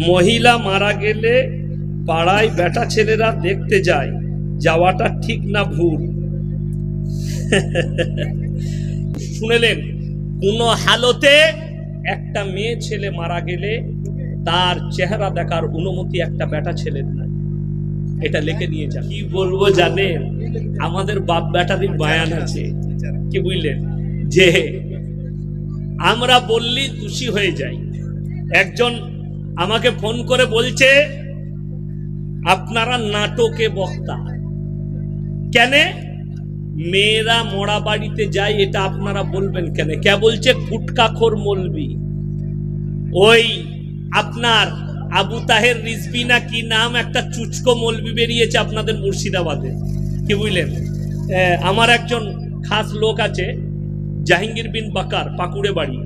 মহিলা মারা গেলে পাড়ায় বেটা ছেলেরা দেখতে যায়, যাওয়াটা ঠিক না ভুল? শুনেলেন, কোন হালতে একটা মেয়ে ছেলে মারা গেলে তার চেহারা দেখার অনুমতি একটা বেটা ছেলের নাই। এটা লিখে নিয়ে যান। কি বলবো জানেন, আমাদের বাপ বেটারই বায়ান আছে, কি বুঝলেন, যে আমরা বললি দোষী হয়ে যাই। একজন আমাকে ফোন করে বলছে, আপনারা নাটকে বক্তা কেন? মেয়েরা মরা বাড়িতে যায়, এটা আপনারা বলবেন কেন? কে বলছে? গুটকাখোর মৌলবি। ওই আপনার আবু তাহের রিজভী না কি নাম একটা চুচকো মৌলবি বেরিয়েছে আপনাদের মুর্শিদাবাদে, কি বুঝলেন। আমার একজন খাস লোক আছে, জাহাঙ্গীর বিন বাকার, পাকুড়ে বাড়ি,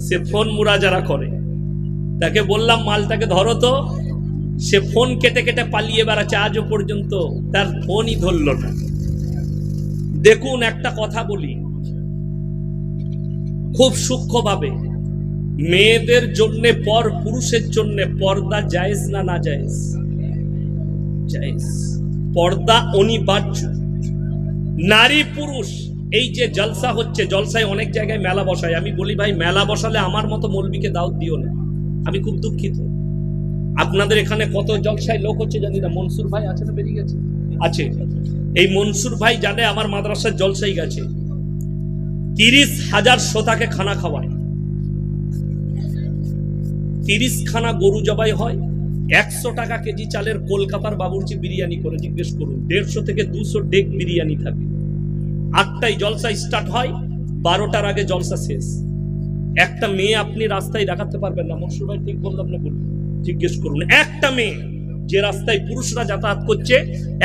সে ফোন মুরাজারা করে। তাকে বললাম মালটাকে ধরো তো, সে ফোন কেটে কেটে পালিয়ে বেড়াচ্ছে, আজও পর্যন্ত তার ফোনই ধরল না। দেখুন, একটা কথা বলি খুব সূক্ষ্মভাবে, মেয়েদের জন্য পর পুরুষের জন্য পর্দা জায়েজ না না জায়েজ? জায়েজ। পর্দা অনিবার্য। নারী পুরুষ এই যে জলসা হচ্ছে, জলসায় অনেক জায়গায় মেলা বসায়, আমি বলি ভাই মেলা বসালে আমার মতো মৌলবীকে দাওয়াত দিও না, আমি খুব দুঃখিত। আপনাদের এখানে কত জলসায় লোক হচ্ছে জানি না। মনসুর ভাই আছে না, বেরিয়ে গেছে? আছে। এই মনসুর ভাই জানে আমার মাদ্রাসার জলসাই গেছে, 30,000 শ্রোতাকে খানা খাওয়ায়, 30 খানা গরু জবাই হয়, 100 টাকা কেজি চালের কলকাতার বাবুর্চি বিরিয়ানি করে জিজ্ঞেস করুন, 150 থেকে 200 ডেক বিরিয়ানি থাকে। 8টায় জলসা স্টার্ট হয়, 12টার আগে জলসা শেষ। একটা মেয়ে আপনি রাস্তায় দেখাতে পারবেন না। মনসুর ভাই ঠিক বললাম না বলুন? জিজ্ঞেস করুন, একটা মেয়ে যে রাস্তায় পুরুষরা যাতায়াত করছে,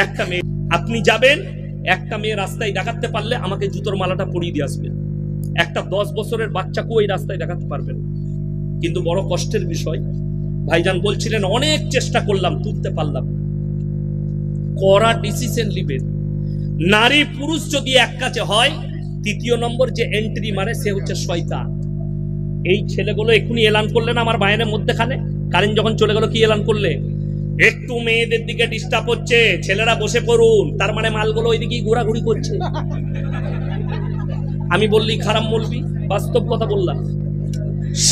একটা মেয়ে আপনি যাবেন, একটা মেয়ে রাস্তায় দেখাতে পারলে আমাকে জুতোর মালাটা পরিয়ে দিয়ে আসবেন। একটা 10 বছরের বাচ্চাকে ওই রাস্তায় দেখাতে পারবেন। কিন্তু বড় কষ্টের বিষয়, ভাইজান বলছিলেন অনেক চেষ্টা করলাম, তুলতে পারলাম। কড়া ডিসিশন নিবেন। নারী পুরুষ যদি এক কাছে হয়, 3য় নম্বর যে এন্ট্রি মারে সে হচ্ছে শয়তান। এই ছেলেগুলো এক্ষুনি এলান করলেন আমার বায়ানের মধ্যেখানে, কারেন্ট যখন চলে গেল কি এলান করলে, একটু মেয়েদের দিকে ডিস্টার্ব হচ্ছে, ছেলেরা বসে পড়ুন, তার মানে মালগুলো ওইদিকেই ঘোরাঘুরি করছে। আমি বললি খারাপ বলবি, বাস্তব কথা বললাম।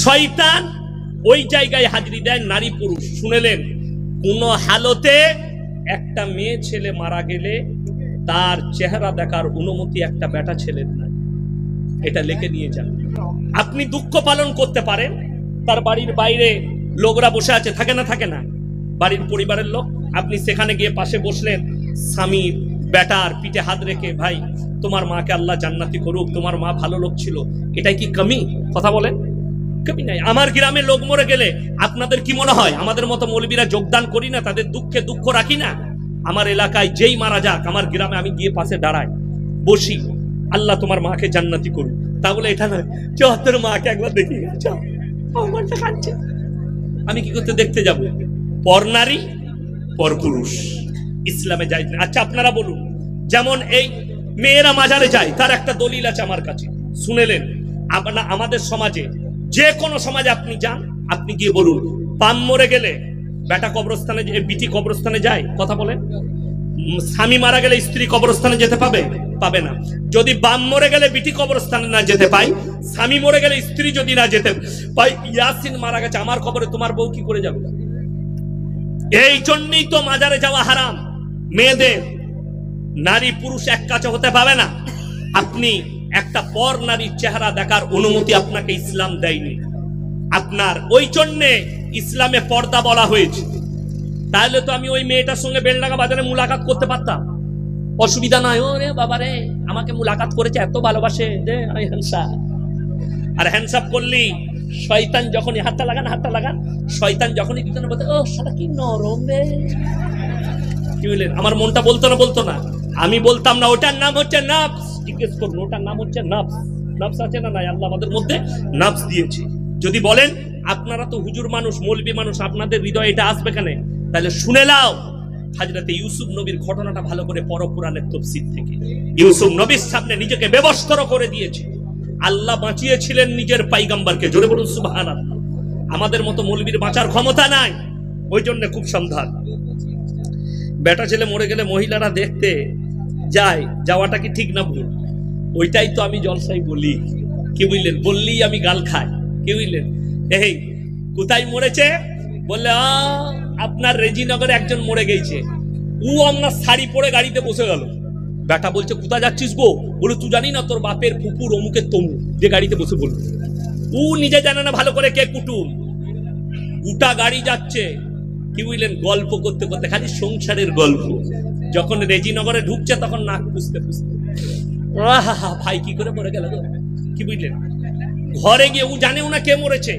শয়তান ওই জায়গায় হাজিরি দেয় নারী পুরুষ। শুনেলেন, কোন হালতে একটা মেয়ে ছেলে মারা গেলে তার চেহারা দেখার অনুমতি একটা বেটা ছেলের নাই। এটা লিখে নিয়ে যান। আপনি দুঃখ পালন করতে পারেন, তার বাড়ির বাইরে লোকরা বসে আছে, থাকে না? থাকে না? বাড়ির পরিবারের লোক, আপনি সেখানে গিয়ে পাশে বসলেন, স্বামীর বেটার পিঠে হাত রেখে, ভাই তোমার মাকে আল্লাহ জান্নাতি করুক, তোমার মা ভালো লোক ছিল, এটাই কি কমি? কথা বলেন, কমি নাই। আমার গ্রামে লোক মরে গেলে আপনাদের কি মনে হয় আমাদের মতো মৌলবীরা যোগদান করি না, তাদের দুঃখে দুঃখ রাখি না? আমার এলাকায় যেই মারা যাক, আমার গ্রামে আমি গিয়ে পাশে দাঁড়াই, বসি, আল্লাহ তোমার মাকে জান্নাতি করুক। তা বলে এটা নয়, তোর মাকে একবার দেখি, আমি কি করতে দেখতে যাব? পর নারী পর পুরুষ, ইসলামে যায় না। আচ্ছা আপনারা বলুন, যেমন এই মেয়েরা মাজারে যায়, তার একটা দলিল আছে আমার কাছে। শুনেলেন, আমাদের সমাজে, যে কোনো সমাজে আপনি যান, আপনি গিয়ে বলুন, পাম মরে গেলে বেটা কবরস্থানে, বিটি কবরস্থানে যায়? কথা বলেন। স্বামী মারা গেলে স্ত্রী কবরস্থানে যেতে পাবে না। যদি বাম মরে গেলে বিটি কবরস্থানে না যেতে পাই, স্বামী মরে গেলে স্ত্রী যদি না যেতে পাই, ইয়াসিন মারা গেছে আমার কবরে, তোমার বউ কি করে যাবে? এই জন্যই তো মাজারে যাওয়া হারাম মেয়েদের। নারী পুরুষ এক কাছে হতে পাবে না। আপনি একটা পর নারীর চেহারা দেখার অনুমতি আপনাকে ইসলাম দেয়নি। আপনার ওই জন্যে ইসলামে পর্দা বলা হয়েছে। তাহলে তো আমি ওই মেয়েটার সঙ্গে বেলডাঙ্গা বাজারে মুলাকাত করতে পারতাম, অসুবিধা নাই। ওরে বাবা রে, আমাকে মুলাকাত করেছে, এত ভালোবাসে, আর হ্যান্ডসাপ করলি শয়তান যখনই হাতটা লাগান, শয়তান যখনই পিছনে বলতে, ও শালা কি নরম রে, কি বললেন? আমার মনটা বলতো না, আমি বলতাম না, ওটার নাম হচ্ছে নফস। জিজ্ঞেস করুন, ওটার নাম হচ্ছে নফস। নফস আছে না নাই? আল্লাহ আমাদের মধ্যে নফস দিয়েছে। যদি বলেন আপনারা তো হুজুর মানুষ, মৌলবী মানুষ, আপনাদের হৃদয়ে এটা আসবে কেন? তাহলে শুনে নাও, হযরতে ইউসুফ নবীর ঘটনাটা ভালো করে পড়ো কুরআনের তাফসীর থেকে। ইউসুফ নবীর সামনে নিজেকে বেবস্ত্র করে দিয়েছে, আল্লাহ বাঁচিয়েছিলেন নিজের পয়গম্বরকে। জোরে বলুন সুবহানাল্লাহ। আমাদের মতো মৌলবীর বাঁচার ক্ষমতা নাই, ওই জন্য খুব সাবধান। বেটা ছেলে মরে গেলে মহিলারা দেখতে যায়, যাওয়াটা কি ঠিক না ভুল? ওইটাই তো আমি জলসাই বলি, কি বুঝলেন? বললেই আমি গাল খাই, কি বুঝলেন? এই কোথায় মরেছে বললে, আপনার রেজিনগরে একজন মরে গেছে, ও আপনার শাড়ি পরে গাড়িতে বসে গেল। বেটা বলছে কোথায় যাচ্ছিস গো? বলে তুই জানি না তোর বাপের ফুপুর অমুকের তমু যে গাড়িতে বসে বলল। ও নিজে জানে না ভালো করে কে কুটুম, গোটা গাড়ি যাচ্ছে, কি বুঝলেন? গল্প করতে করতে, খালি সংসারের গল্প। যখন রেজিনগরে ঢুকছে তখন নাক পুষতে পুষতে, ভাই কি করে মরে গেল, কি বুঝলেন? ঘরে গিয়ে ও জানেও না কে মরেছে,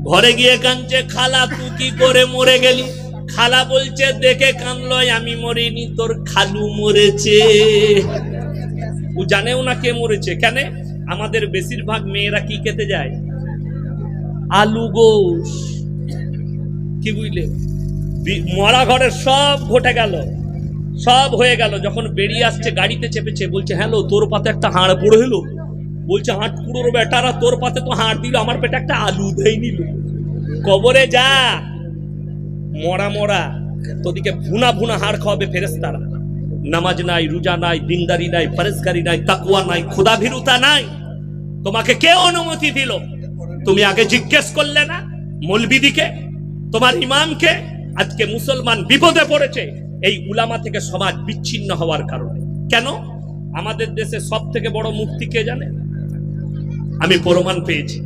ঘরে গিয়ে কাঁদছে, খালা তুই কি করে মরে গেলি? খালা বলছে দেখে কানলো, আমি মরিনি, তোর খালু মরেছে। ও জানেও না কে মরেছে। কেন? আমাদের বেশিরভাগ মেয়েরা কি খেতে যায়? আলু গোশ, কি বুঝলে? মরা ঘরের সব ঘটে গেল, সব হয়ে গেল। যখন বেরিয়ে আসছে গাড়িতে চেপেছে, বলছে হ্যালো, তোর পাতে একটা হাড় পুড়ো হলো। বলছে হাট পুরোর বেটারা, তোর পাতে তো হাড় দিল, আমার পেটে একটা আলু দেই নিল। কবরে যা, মরা মরা, তোদিকে ভুনা ভুনা হাড় খাওয়াবে ফেরেশতারা। নামাজ নাই, রোজা নাই, দিনদারি নাই, পরেশগারি নাই, তাকওয়া নাই, খোদা ভীরুতা নাই। তোমাকে কে অনুমতি দিল? তুমি আগে জিজ্ঞেস করলে না মৌলবীদিকে, তোমার ইমামকে? আজকে মুসলমান বিপদে পড়েছে এই উলামা থেকে সমাজ বিচ্ছিন্ন হওয়ার কারণে। কেন? আমাদের দেশে সব থেকে বড় মুফতি কে জানে? আমি প্রমাণ পেয়েছি।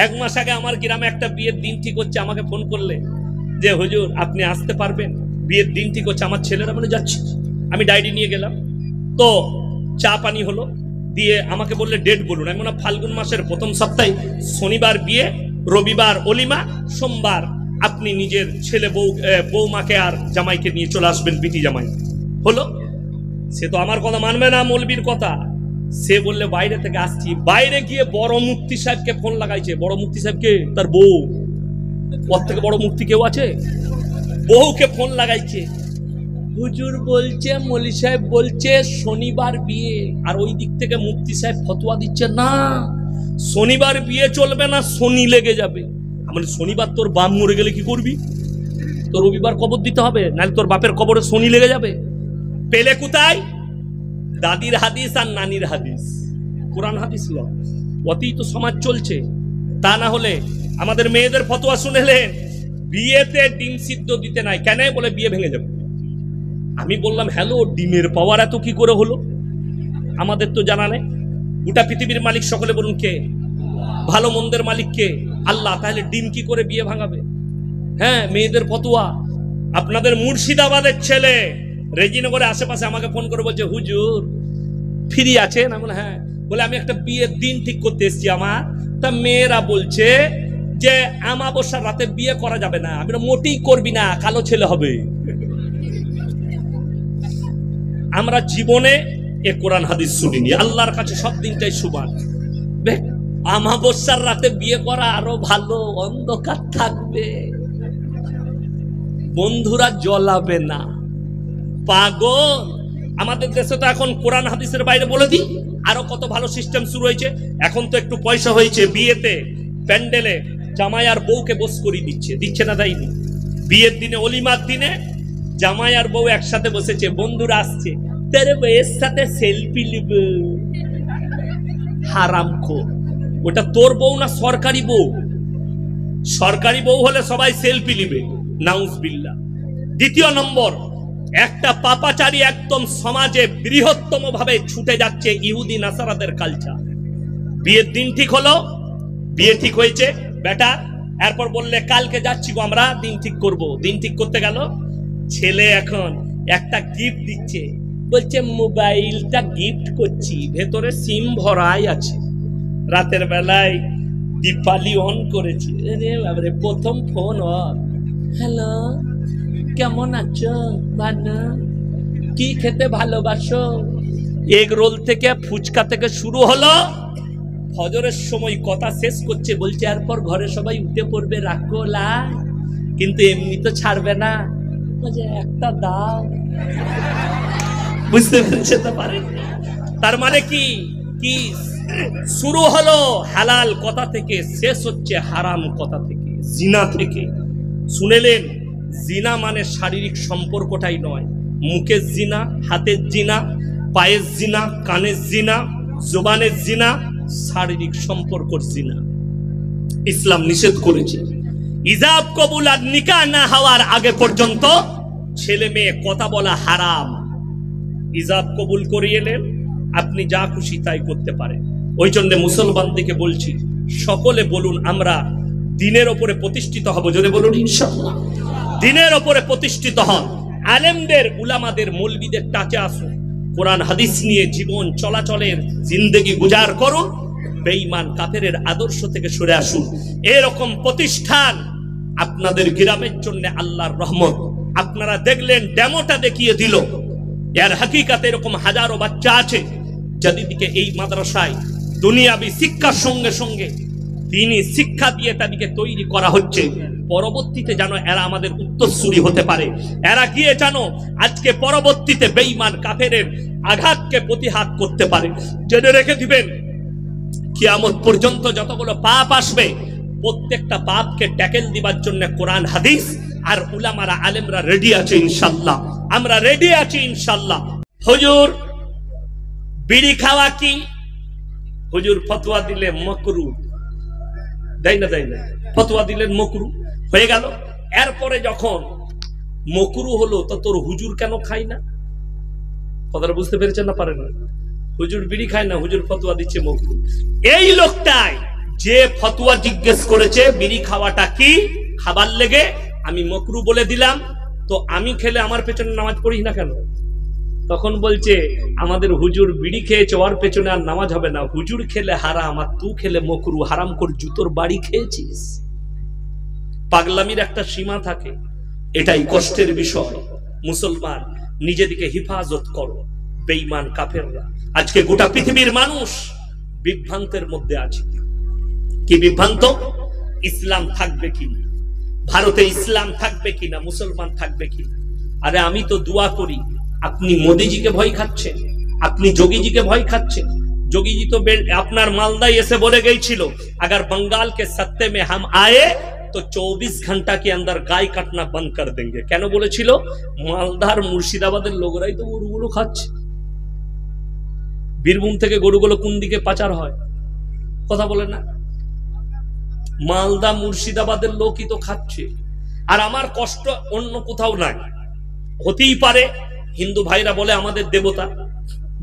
1 মাস আগে আমার গ্রামে একটা বিয়ের দিন ঠিক হচ্ছে, আমাকে ফোন করলে যে হুজুর আপনি আসতে পারবেন, বিয়ের দিন ঠিক হচ্ছে। আমার ছেলেরা বলে যাচ্ছি, আমি ডায়েরি নিয়ে গেলাম। তো চা পানি হলো, দিয়ে আমাকে বললে ডেট বলুন। আমি বললাম ফাল্গুন মাসের প্রথম সপ্তাহে, শনিবার বিয়ে, রবিবার অলিমা, সোমবার আপনি নিজের ছেলে বৌমাকে আর জামাইকে নিয়ে চলে আসবেন, বিটি জামাই। হলো। সে তো আমার কথা মানবে না, মৌলবীর কথা। সে বললে বাইরে থেকে আসছি। বাইরে গিয়ে বড় মুফতি সাহেবকে ফোন লাগাইছে। বড় মুফতি সাহেবকে? তার বউ। ওর থেকে বড় মুফতি কেউ আছে? বউকে ফোন লাগাইছে। হুজুর বলছে, মৌলী সাহেব বলছে শনিবার বিয়ে। আর ওই দিক থেকে মুফতি সাহেব ফতোয়া দিচ্ছে, না শনিবার বিয়ে চলবে না, শনি লেগে যাবে। আমার শনিবার তোর বাপ মরে গেলে কি করবি? তোর রবিবার কবর দিতে হবে, নাহলে তোর বাপের কবরে শনি লেগে যাবে। পেলে কোথায়? দাদির হাদিস আর নানির হাদিস, কোরআন হাদিস নয়। অতই তো সমাজ চলছে। তা না হলে আমাদের মেয়েদের ফতোয়া শুনেলেন, বিয়েতে ডিম সিদ্ধ দিতে নাই। কেন? বলে বিয়ে ভেঙে যাবে। আমি বললাম হ্যালো, ডিমের পাওয়ার এত কি করে হলো? আমাদের তো জানা নেই। গোটা পৃথিবীর মালিক সকলে বলুন কে? ভালো মন্দের মালিক কে? আল্লাহ। তাহলে ডিম কি করে বিয়ে ভাঙাবে? হ্যাঁ, মেয়েদের ফতোয়া। আপনাদের মুর্শিদাবাদের ছেলে রেজিনগরে আশেপাশে আমাকে ফোন করে বলছে, হুজুর ফ্রি আছেন? আমি বললাম হ্যাঁ। বলে আমি একটা বিয়ের দিন ঠিক করতে এসেছি আমার, তা মেয়েরা বলছে যে আমাবস্যার রাতে বিয়ে করা যাবে না। আমি মোটেই করবি না, কালো ছেলে হবে। আমরা জীবনে এ কোরআন হাদিস শুনিনি। আল্লাহর কাছে সব দিনটাই সুবান। আমাবস্যার রাতে বিয়ে করা আরো ভালো, অন্ধকার থাকবে, বন্ধুরা জ্বলাবে না। পাগল। আমাদের দেশে তো এখন কোরআন হাদিসের বাইরে বলে দিই আরো কত ভালো সিস্টেম শুরু হয়েছে। এখন তো একটু পয়সা হয়েছে, বিয়েতে প্যান্ডেলে জামাই আর বউকে বস করিয়ে দিচ্ছে, দিচ্ছে না তাই? বিয়ের দিনে, অলিমার দিনে জামাই আর বউ একসাথে বসেছে, বন্ধুরা আসছে, তেরে বউয়ের সাথে সেলফি নিব। হারামখোর। ওটা তোর বউ না সরকারি বউ? সরকারি বউ হলে সবাই সেলফি নিবে, নাউজুবিল্লাহ। দ্বিতীয় নম্বর, একটা পাপাচারী একদম সমাজে বৃহত্তম ভাবে ছুটে যাচ্ছে ইহুদি নাসারাদের কালচার। বিয়ের দিন ঠিক হলো, বিয়ে ঠিক হয়েছে বেটা, এরপর বললে কালকে যাচ্ছি গো আমরা, দিন ঠিক করব। দিন ঠিক করতে গেল, ছেলে এখন একটা গিফট দিচ্ছে, বলছে মোবাইলটা গিফট করছি, ভেতরে সিম ভরাই আছে। রাতের বেলায় দীপালি অন করেছে, আরে বাবারে, প্রথম ফোন অন। হ্যালো, কেমন আছো? ভালো। কি খেতে ভালোবাসো? এগ রোল থেকে ফুচকা থেকে শুরু হলো। ফজরের সময় কথা শেষ করছে, বলছে এরপর ঘরে সবাই উঠে পড়বে, রাখো লাই, কিন্তু এমনি তো ছাড়বে না, একটা দাও। বুঝতে পেরেছে তো? পারে। তার মানে কি কি শুরু হলো হালাল কথা থেকে, শেষ হচ্ছে হারাম কথা থেকে। জিনা থেকে। শুনেলেন, জিনা মানে শারীরিক সম্পর্কটাই নয়, মুখের জিনা, হাতের জিনা, পায়ের জিনা, কানের জিনা, জবানের জিনা, শারীরিক সম্পর্কর জিনা ইসলাম নিষেধ করেছে। ইজাব কবুল আর নিকাহ না হওয়ার আগে পর্যন্ত ছেলে মেয়ে কথা বলা হারাম। ইজাব কবুল করিয়ে নেন, আপনি যা খুশি তাই করতে পারেন। ওই জন্য মুসলমানদেরকে বলছি, সকলে বলুন আমরা দিনের ওপরে প্রতিষ্ঠিত হব। যদি বলুন ইনশাআল্লাহ, দিনের ওপরে প্রতিষ্ঠিত হন। আলেমদের, উলামাদের, মৌলবীদের টাচে আসুন, কোরআন হাদিস নিয়ে জীবন চলাচলের জিন্দেগি গুজার করুন, বেঈমান কাফেরের আদর্শ থেকে সরে আসুন। এরকম প্রতিষ্ঠান আপনাদের গ্রামের জন্য আল্লাহর রহমত। আপনারা দেখলেন ডেমোটা দেখিয়ে দিল, এর হাকিকাতে এরকম হাজারো বাচ্চা আছে যাদেরকে এই মাদ্রাসায় দুনিয়াবি শিক্ষার সঙ্গে সঙ্গে দিনী শিক্ষা দিয়ে তাদেরকে তৈরি করা হচ্ছে। পরবর্তীতে যেন এরা আমাদের উত্তরসূরি হতে পারে, এরা গিয়ে যেন আজকে পরবর্তীতে বেঈমান কাফেরের আঘাতকে প্রতিহাত করতে পারে। জেনে রেখে দিবেন, কিয়ামত পর্যন্ত যতগুলো পাপ আসবে প্রত্যেকটা পাপকে ট্যাকেল দিবার জন্য কোরআন হাদিস আর উলামারা আলেমরা রেডি আছে ইনশাআল্লাহ। আমরা রেডি আছি ইনশাআল্লাহ। হুজুর বিড়ি খাওয়া কি? হুজুর ফতোয়া দিলে মাকরু, দেয় না ফতোয়া দিলেন মাকরু হয়ে গেল। এরপরে যখন মাকরু হলো তো তোর হুজুর কেন খাই না? কথাটা বুঝতে পেরেছেন না? পারেন না? হুজুর বিড়ি খায় না, হুজুর ফতোয়া দিচ্ছে মাকরু। এই লোকটাই যে ফতোয়া জিজ্ঞেস করেছে বিড়ি খাওয়াটা কি, খাবার লেগে আমি মাকরু বলে দিলাম, তো আমি খেলে আমার পেছনে নামাজ পড়ি না কেন? তখন বলছে আমাদের হুজুর বিড়ি খেয়েছে, ওর পেছনে আর নামাজ হবে না, হুজুর খেলে হারাম আর তুই খেলে মাকরু, হারাম করে জুতোর বাড়ি খেয়েছিস। পাগলামির একটা সীমা থাকে, এটাই কষ্টের বিষয়। মুসলমান নিজেদিকে হিফাজত করো, বেঈমান কাফেররা আজকে গোটা পৃথিবীর মানুষ বিভ্রান্তের মধ্যে আছে। কি বিভ্রান্ত? ইসলাম থাকবে কিনা, ভারতে ইসলাম থাকবে কিনা, মুসলমান থাকবে কিনা। আরে আমি তো দোয়া করি, আপনি মোদিজিকে ভয় খাচ্ছেন, আপনি যোগীজিকে ভয় খাচ্ছেন। যোগীজি তো আপনার মালদায় এসে বলে গিয়েছিল, अगर बंगाल के सत्ते में हम आए तो 24 घंटा के अंदर गाय काटना बंद कर देंगे। কেন বলেছিল? মালদার মুর্শিদাবাদের লোকরাই তো গরুগুলো খাচ্ছে। বীরভূম থেকে গরুগুলো কোন দিকে পাচার হয় কথা বলে না? মালদা মুর্শিদাবাদের লোকই তো খাচ্ছে। আর আমার কষ্ট অন্য কোথাও নাই। হতেই পারে হিন্দু ভাইরা বলে আমাদের দেবতা,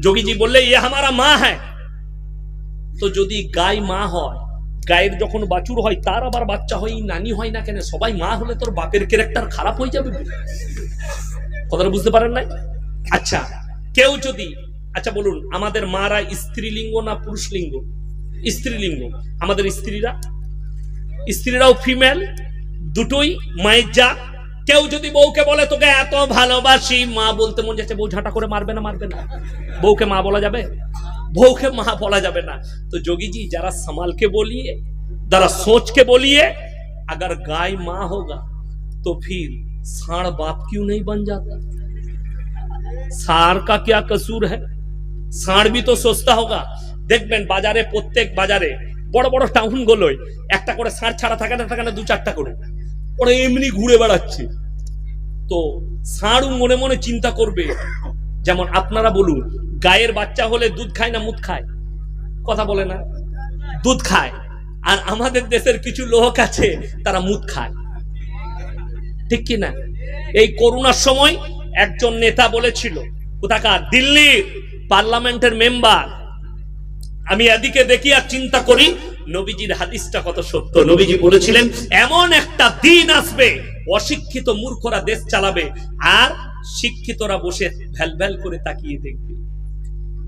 যোগীজি বললে ইয়ে হামারা মা হ্যাঁ, তো যদি গাই মা হয়, গায়ের যখন বাছুর হয় তার আবার বাচ্চা হয়, নানি হয় না কেন? সবাই মা হলে তোর বাপের ক্যারেক্টার খারাপ হয়ে যাবে। কথাটা বুঝতে পারেন নাই? আচ্ছা কেউ যদি, আচ্ছা বলুন আমাদের মারা স্ত্রীলিঙ্গ না পুরুষলিঙ্গ? স্ত্রীলিঙ্গ। আমাদের স্ত্রীরাও ফিমেল, দুটোই মায়ের জাত। কেউ যদি বউকে বলে তোকে এত ভালোবাসি, মা বলতে মন যাচ্ছে, বউ ঝাঁটা করে মারবে না? মারবে না। বউকে মা বলা যাবে? বউকে মা বলা যাবে না। तो जोगी जी जरा संभाल के बोलिए, जरा सोच के बोलिए, अगर गाय माँ होगा तो फिर सांड बाप क्यों नहीं बन जाता? सांड का क्या कसूर है? सांड भी तो सोचता होगा। দেখবেন বাজারে, প্রত্যেক বাজারে বড় বড় টাউন গুলোয় একটা করে ষাঁড় ছাড়া থাকে না, দু চারটা করে ওরা এমনি ঘুরে বেড়াচ্ছে। তো ষাঁড় মনে মনে চিন্তা করবে, যেমন আপনারা বলুন গায়ের বাচ্চা হলে দুধ খায় না মুদ খায়? কথা বলে না? দুধ খায়। আর আমাদের দেশের কিছু লোক আছে তারা মুদ খায়, ঠিক কি না? এই করোনার সময় একজন নেতা বলেছিল, কোথাকার দিল্লির পার্লামেন্টের মেম্বার, আমি এদিকে দেখি আর চিন্তা করি নবীজির হাদিসটা কত সত্য। নবীজি বলেছিলেন এমন একটা দিন আসবে অশিক্ষিত মূর্খরা দেশ চালাবে আর শিক্ষিতরা বসে ভ্যাল ভ্যাল করে তাকিয়ে দেখবে।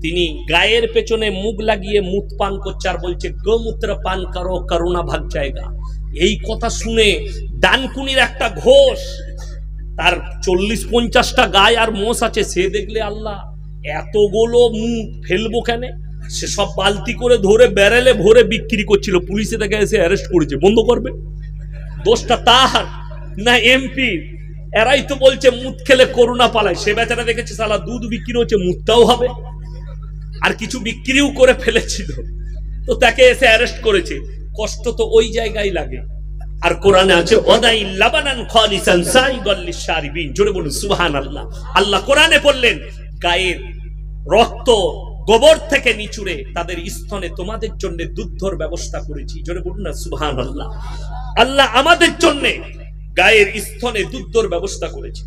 তিনি গায়ের পেছনে মুখ লাগিয়ে মুখ পান করছে আর বলছে গোমূত্র পান করো, করোনা ভাগ জায়গা। এই কথা শুনে ডানকুনির একটা ঘোষ, তার 40-50টা গায় আর মোষ আছে, সে দেখলে আল্লাহ এতগুলো মুখ ফেলবো কেন? সে সব বালতি করে ধরে ব্যারেলে ভরে বিক্রি করছিল। পুলিশে তাকে এসে অ্যারেস্ট করেছে। বন্ধ করবে? দোষটা তার না এমপি? এরাই তো বলছে মুদ খেলে করোনা পালায়। সে বেচারা দেখেছে সালা দুধ বিক্রি হচ্ছে, মুদটাও হবে, আর কিছু বিক্রিও করে ফেলেছিল, তো তাকে এসে অ্যারেস্ট করেছে। কষ্ট তো ওই জায়গায় লাগে। আর কোরআনে আছে ওয়াদাই লাবানান খালিসান সাইগাল লিশারিবিন। জোরে বলুন সুবহানাল্লাহ। আল্লাহ কোরআনে বললেন গায়ের রক্ত গোবর থেকে নিচুড়ে তাদের স্তনে তোমাদের জন্য দুধর ব্যবস্থা করেছি। জোরে বলুন না সুবহানাল্লাহ। আল্লাহ আমাদের জন্য গায়ের স্তনে দুধর ব্যবস্থা করেছে।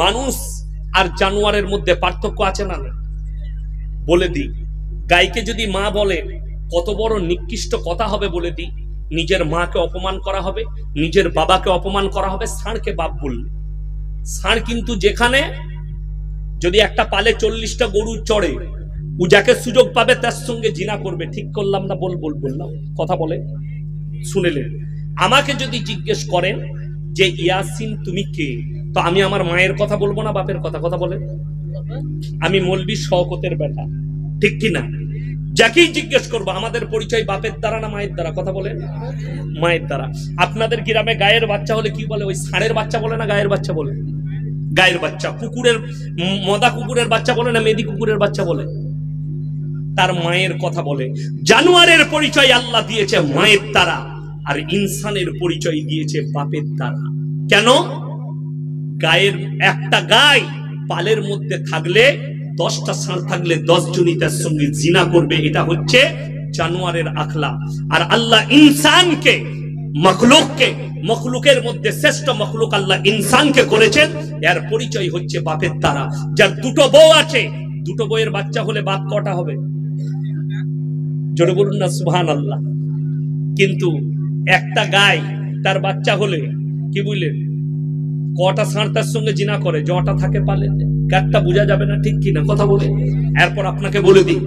মানুষ আর জানোয়ারের মধ্যে পার্থক্য আছে না? বলে দিই, গাইকে যদি মা বলে কত বড় নিকৃষ্ট কথা হবে বলে দিই। নিজের মাকে অপমান করা হবে, নিজের বাবাকে অপমান করা হবে। ষাঁড়কে বাপ বললে, ষাঁড় কিন্তু যেখানে যদি একটা পালে 40টা গরু চড়ে, ও যাকে সুযোগ পাবে তার সঙ্গে জিনা করবে। ঠিক করলাম না? বললাম কথা বলে শুনেলেন। আমাকে যদি জিজ্ঞেস করেন যে ইয়াসিন তুমি কে, তো আমি আমার মায়ের কথা বলবো না বাপের কথা? কথা বলেন। আমি মৌলবি শওকতের বেটা, ঠিক কি না? যাকেই জিজ্ঞেস করবো আমাদের পরিচয় বাপের দ্বারা না মায়ের দ্বারা? কথা বলেন। মায়ের দ্বারা। আপনাদের গ্রামে গায়ের বাচ্চা হলে কি বলে? ওই ষাঁড়ের বাচ্চা বলে না গায়ের বাচ্চা বলে? গায়ের বাচ্চা। কুকুরের, মদা কুকুরের বাচ্চা বলে না মেদি কুকুরের বাচ্চা বলে? তার মায়ের কথা বলে। জানোয়ারের পরিচয় আল্লাহ দিয়েছে মায়ের দ্বারা, আর ইনসানের পরিচয় দিয়েছে বাপের দ্বারা। কেন? গায়ের একটা গায় পালের মধ্যে থাকলে 10টা ষাঁড় থাকলে 10 জনই তার সঙ্গে জিনা করবে। এটা হচ্ছে জানোয়ারের আখলাক। আর আল্লাহ ইনসানকে, মখলুকের মধ্যে শ্রেষ্ঠ মখলুক আল্লাহ ইনসানকে করেছেন। এর পরিচয় হচ্ছে বাপের দ্বারা। যার দুটো বউ আছে, দুটো বউয়ের বাচ্চা হলে বাপ কটা হবে? জোরে বলুন না সুবহানাল্লাহ। কিন্তু একটা গায় তার বাচ্চা হলে কি বুঝলেন, কটা ষাঁড় তার সঙ্গে জিনা করে? জটা থাকে পালে, কারটা বোঝা যাবে না, ঠিক কিনা? কথা বলে। এরপর আপনাকে বলে দিই,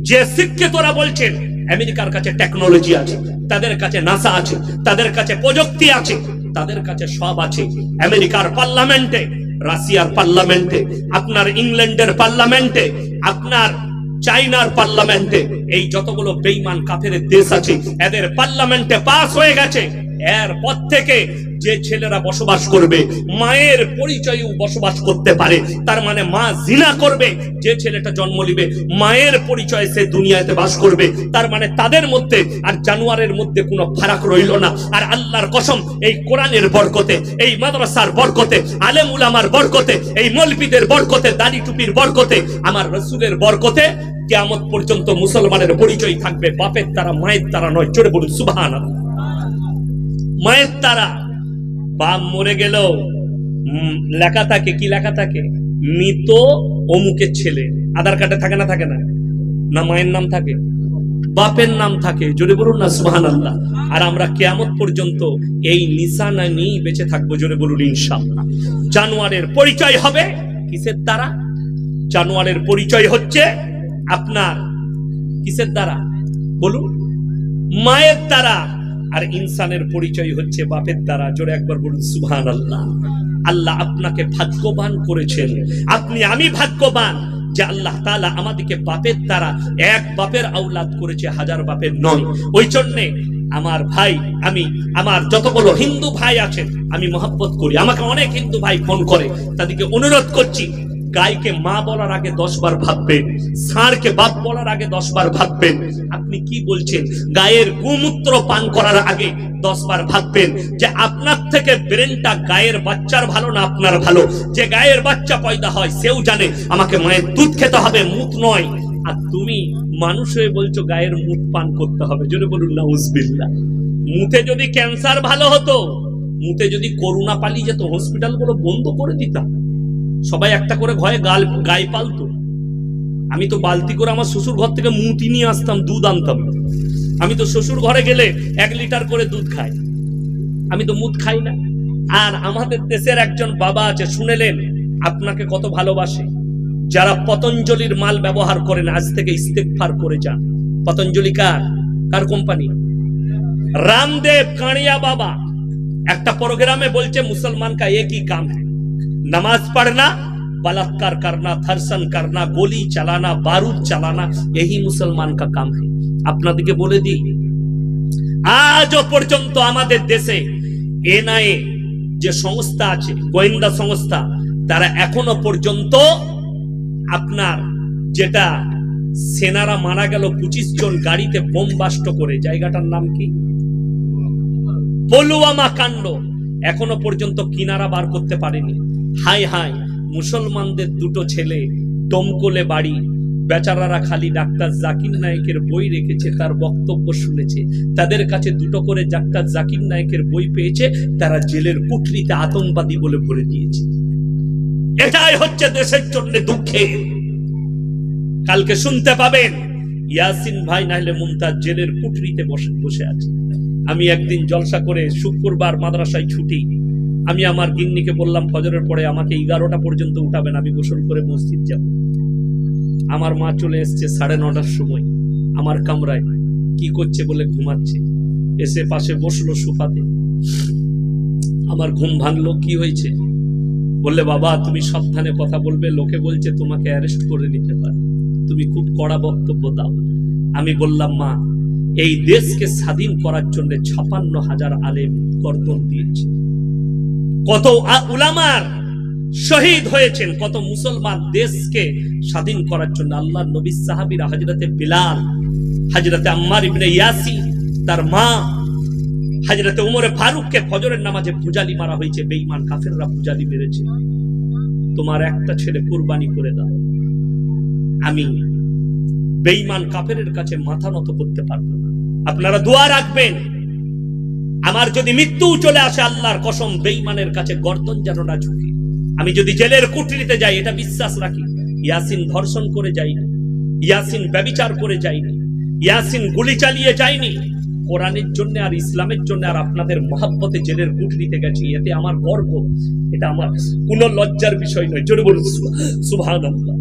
যে শিক্ষিতরা বলছেন আমেরিকার কাছে টেকনোলজি আছে, তাদের কাছে নাসা আছে, তাদের কাছে প্রযুক্তি আছে, তাদের কাছে সব আছে। আমেরিকার পার্লামেন্টে, রাশিয়ার পার্লামেন্টে, আপনার ইংল্যান্ডের পার্লামেন্টে, আপনার চাইনার পার্লামেন্টে, এই যতগুলো বেঈমান কাফের দেশ আছে এদের পার্লামেন্টে পাস হয়ে গেছে। এরপর থেকে যে ছেলেরা বসবাস করবে মায়ের পরিচয়েও বসবাস করতে পারে। তার মানে মা জিনা করবে, যে ছেলেটা জন্ম নিবে মায়ের পরিচয়ে সে দুনিয়াতে বাস করবে। তার মানে তাদের মধ্যে আর জানোয়ারের মধ্যে কোনো ফারাক রইল না। আর আল্লাহর কসম, এই কোরআনের বরকতে, এই মাদ্রাসার বরকতে, আলেম উলামার বরকতে, এই মৌলবীদের বরকতে, দাড়ি টুপির বরকতে, আমার রাসূলের বরকতে কিয়ামত পর্যন্ত মুসলমানের পরিচয় থাকবে বাপের দ্বারা, মায়ের দ্বারা নয়। জোরে বলুন সুবহানাল্লাহ। মায়ের দ্বারা। বাপ মরে গেল লেখা থাকে, কি লেখা থাকে? মৃত অমুকের ছেলে। আধার কার্ডে থাকে না? থাকে না? না মায়ের নাম থাকে, বাপের নাম থাকে। জোরে বলুন না সুবহানাল্লাহ। আর আমরা কিয়ামত পর্যন্ত এই নিশানা নিয়ে বেঁচে থাকবো। জোরে বলুন ইনশাআল্লাহ। জানোয়ারের পরিচয় হবে কিসের দ্বারা? জানোয়ারের পরিচয় হচ্ছে আপনার কিসের দ্বারা? বলুন। মায়ের দ্বারা। আর ইনসানের পরিচয় হচ্ছে বাপের দ্বারা। জোরে একবার বলুন সুবহানাল্লাহ। আল্লাহ আপনাকে ভাগ্যবান করেছেন। আপনি, আমি ভাগ্যবান যে আল্লাহ তাআলা আমাদেরকে বাপের দ্বারা, এক বাপের আওলাদ করেছে, হাজার বাপের নয়। ওই জন্যে আমার ভাই, আমি আমার যতগুলো হিন্দু ভাই আছেন আমি মহব্বত করি। আমাকে অনেক হিন্দু ভাই ফোন করে, তাদেরকে অনুরোধ করছি, গাইকে মা বলার আগে 10 বার ভাববেন, ষাঁড়কে বাপ বলার আগে 10 বার ভাববেন। আপনি কি বলছেন? গায়ের গোমূত্র পান করার আগে 10 বার ভাববেন যে আপনার থেকে ব্রেনটা গায়ের বাচ্চার ভালো না আপনার ভালো। যে গায়ের বাচ্চা পয়দা হয় সেও জানে আমাকে মায়ের দুধ খেতে হবে, মুখ নয়। আর তুমি মানুষ হয়ে বলছো গায়ের মুখ পান করতে হবে। জোরে বলুন নাউজুবিল্লাহ। মুখে যদি ক্যান্সার ভালো হতো, মুখে যদি করোনা পালিয়ে যেত, হসপিটালগুলো বন্ধ করে দিতাম, সবাই একটা করে ঘরে গাই পালতো। আমি তো বালতি করে আমার শ্বশুর ঘর থেকে মুটি নিয়ে আসতাম, দুধ আনতাম। আমি তো শ্বশুর ঘরে গেলে 1 লিটার করে দুধ খাই, আমি তো মুদ খাই না। আর আমাদের দেশের একজন বাবা আছে, শুনেলেন আপনাকে কত ভালোবাসে। যারা পতঞ্জলির মাল ব্যবহার করেন আজ থেকে ইস্তেগফার করে যান। পতঞ্জলি কার কোম্পানি? রামদেব কাঁড়িয়া বাবা একটা প্রোগ্রামে বলছে मुसलमान का एक ही काम है, नमाज पढ़ना, बलात्कार करना, धर्षण करना, गोली चलाना, बारूद चलाना, यही मुसलमान का काम है। আপনাদেরকে বলে দিই, আজও পর্যন্ত আমাদের দেশে এনআইএ যে সংস্থা আছে, গোয়েন্দা সংস্থা, তারা এখনো পর্যন্ত আপনার যেটা সেনারা মারা গেল 25 জন গাড়িতে বোম বাস্ট করে, জায়গাটার নাম কি? পুলওয়ামা কাণ্ড এখনো পর্যন্ত কিনারা বার করতে পারেনি। হাই হাই, মুসলমানদের দুটো ছেলে দমকলে বাড়ি, বেচারারা খালি ডাক্তার জাকির নায়েকের বই রেখেছে, তার বক্তব্য শুনেছে, তাদের কাছে দুটো করে ডাক্তার জাকির নায়েকের বই পেয়েছে, তারা জেলের কুঠরিতে আতঙ্কবাদী বলে ভরে দিয়েছে। এটাই হচ্ছে দেশের জন্য দুঃখের। কালকে শুনতে পাবেন ইয়াসিন ভাই নাহলে মুমতাজ জেলের কুঠরিতে বসে আছে। আমি একদিন জলসা করে, শুক্রবার মাদ্রাসায় ছুটি, আমি আমার গিন্নিকে বললাম ফজরের পরে আমাকে 11টা পর্যন্ত উঠাবেন, আমি গোসল করে মসজিদ যাব। আমার মা চলে এসছে 9:30টার সময় আমার কামরায়, কি করছে বলে ঘুমাচ্ছে, এসে পাশে বসলো সোফাতে। আমার ঘুম ভাঙলো, কি হয়েছে বললে, বাবা তুমি সাবধানে কথা বলবে, লোকে বলছে তোমাকে অ্যারেস্ট করে নিতে পারে, তুমি খুব কড়া বক্তব্য দাও। আমি বললাম, মা এই দেশকে স্বাধীন করার জন্য 56,000 আলেম গর্দন দিয়েছে, কত উলামার শহীদ হয়েছেন, কত মুসলমান দেশকে স্বাধীন করার জন্য। আল্লাহর নবী সাহাবীরা, হযরতে বিলাল, হযরতে আম্মার ইবনে ইয়াসির, তার মা হযরতে উমরে ফারুককে ফজরের নামাজে ভুজালি মারা হয়েছে, বেঈমান কাফেররা ভুজালি মেরেছে। তোমার একটা ছেলে কুরবানি করে দাও, আমি বেঈমান কাফেরের কাছে মাথা নত করতে পারবো না। আপনারা দোয়া রাখবেন, আমার যদি মৃত্যু চলে আসে, আল্লাহর কসম বেঈমানের কাছে গর্দন যেন না ঝুঁকে। আমি যদি জেলের কুঠরিতে যাই, এটা বিশ্বাস রাখি, ইয়াসিন ধর্ষণ করে যায়নি, ইয়াসিন ব্যভিচার করে যায়নি, ইয়াসিন গুলি চালিয়ে যায়নি, কোরআনের জন্য আর ইসলামের জন্য আর আপনাদের মহব্বতে জেলের কুঠরিতে গেছি, এতে আমার গর্ব, এটা আমার কোনো লজ্জার বিষয় নয়। জোরে বলুন সুবহানাল্লাহ।